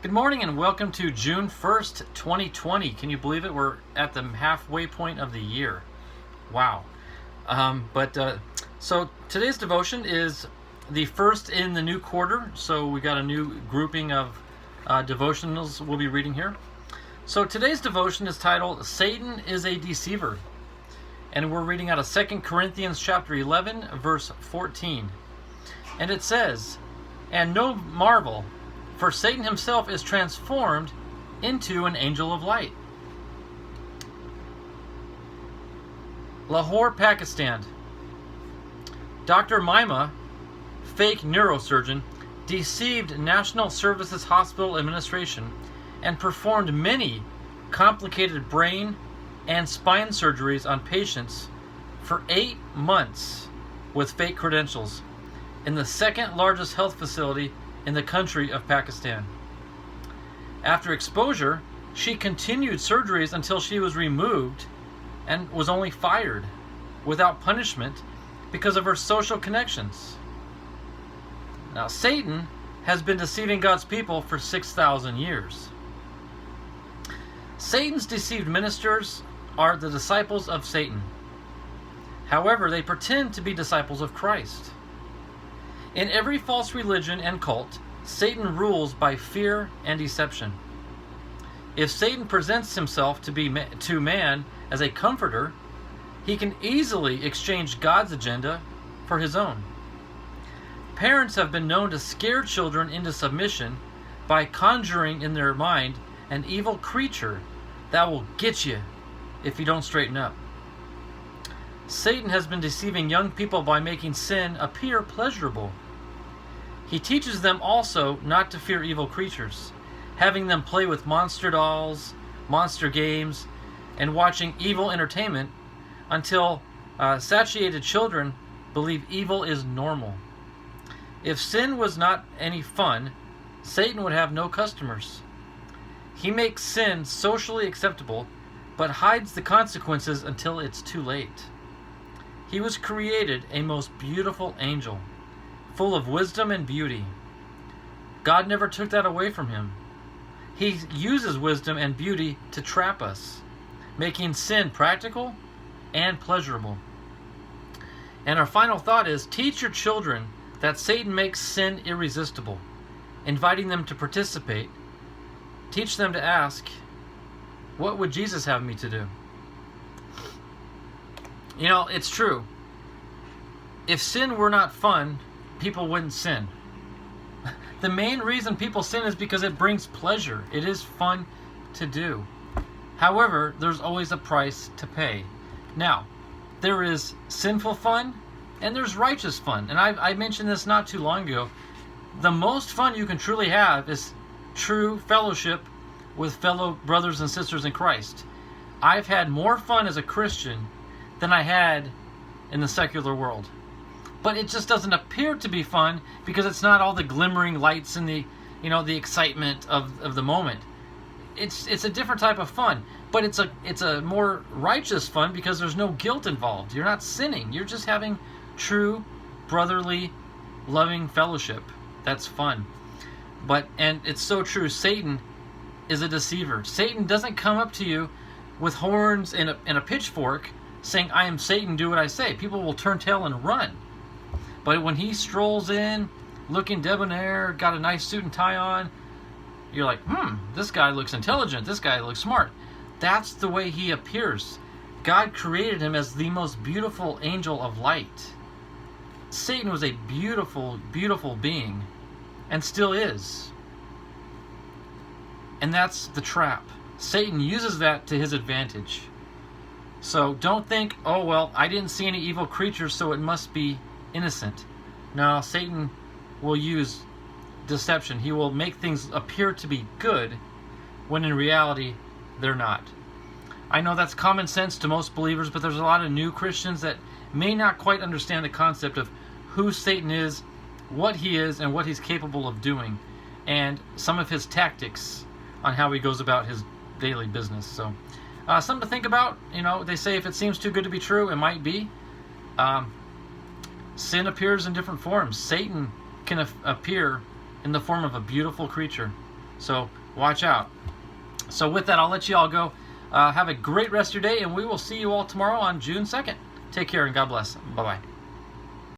Good morning and welcome to June 1st, 2020. Can you believe it? We're at the halfway point of the year. Wow. So today's devotion is the first in the new quarter. So we got a new grouping of devotionals we'll be reading here. So today's devotion is titled Satan is a Deceiver. And we're reading out of 2 Corinthians chapter 11, verse 14. And it says, "And no marvel, for Satan himself is transformed into an angel of light." Lahore, Pakistan. Dr. Mima, fake neurosurgeon, deceived National Services Hospital Administration and performed many complicated brain and spine surgeries on patients for 8 months with fake credentials in the second largest health facility in the country of Pakistan. After exposure, she continued surgeries until she was removed and was only fired without punishment because of her social connections. Now, Satan has been deceiving God's people for 6,000 years. Satan's deceived ministers are the disciples of Satan. However, they pretend to be disciples of Christ. In every false religion and cult, Satan rules by fear and deception. If Satan presents himself to man as a comforter, he can easily exchange God's agenda for his own. Parents have been known to scare children into submission by conjuring in their mind an evil creature that will get you if you don't straighten up. Satan has been deceiving young people by making sin appear pleasurable. He teaches them also not to fear evil creatures, having them play with monster dolls, monster games, and watching evil entertainment until satiated children believe evil is normal. If sin was not any fun, Satan would have no customers. He makes sin socially acceptable, but hides the consequences until it's too late. He was created a most beautiful angel, full of wisdom and beauty. God never took that away from him. He uses wisdom and beauty to trap us, making sin practical and pleasurable. And our final thought is, teach your children that Satan makes sin irresistible, inviting them to participate. Teach them to ask, what would Jesus have me to do? You know, it's true. If sin were not fun, people wouldn't sin. The main reason people sin is because it brings pleasure. It is fun to do. However, there's always a price to pay. Now, there is sinful fun and there's righteous fun. And I mentioned this not too long ago. The most fun you can truly have is true fellowship with fellow brothers and sisters in Christ. I've had more fun as a Christian than I had in the secular world. But it just doesn't appear to be fun because it's not all the glimmering lights and the excitement of the moment. It's a different type of fun, but it's a more righteous fun because there's no guilt involved. You're not sinning. You're just having true brotherly loving fellowship. That's fun. And it's so true. Satan is a deceiver. Satan doesn't come up to you with horns and a pitchfork saying, "I am Satan, do what I say." People will turn tail and run. But when he strolls in, looking debonair, got a nice suit and tie on, you're like, this guy looks intelligent, this guy looks smart. That's the way he appears. God created him as the most beautiful angel of light. Satan was a beautiful, beautiful being, and still is. And that's the trap. Satan uses that to his advantage. So don't think, oh, well, I didn't see any evil creatures, so it must be innocent. No, Satan will use deception. He will make things appear to be good when in reality they're not. I know that's common sense to most believers, but there's a lot of new Christians that may not quite understand the concept of who Satan is, what he is, and what he's capable of doing, and some of his tactics on how he goes about his daily business. So something to think about. They say if it seems too good to be true, it might be. Sin appears in different forms. Satan can appear in the form of a beautiful creature. So watch out. So with that, I'll let you all go. Have a great rest of your day, and we will see you all tomorrow on June 2nd. Take care and God bless. Bye-bye.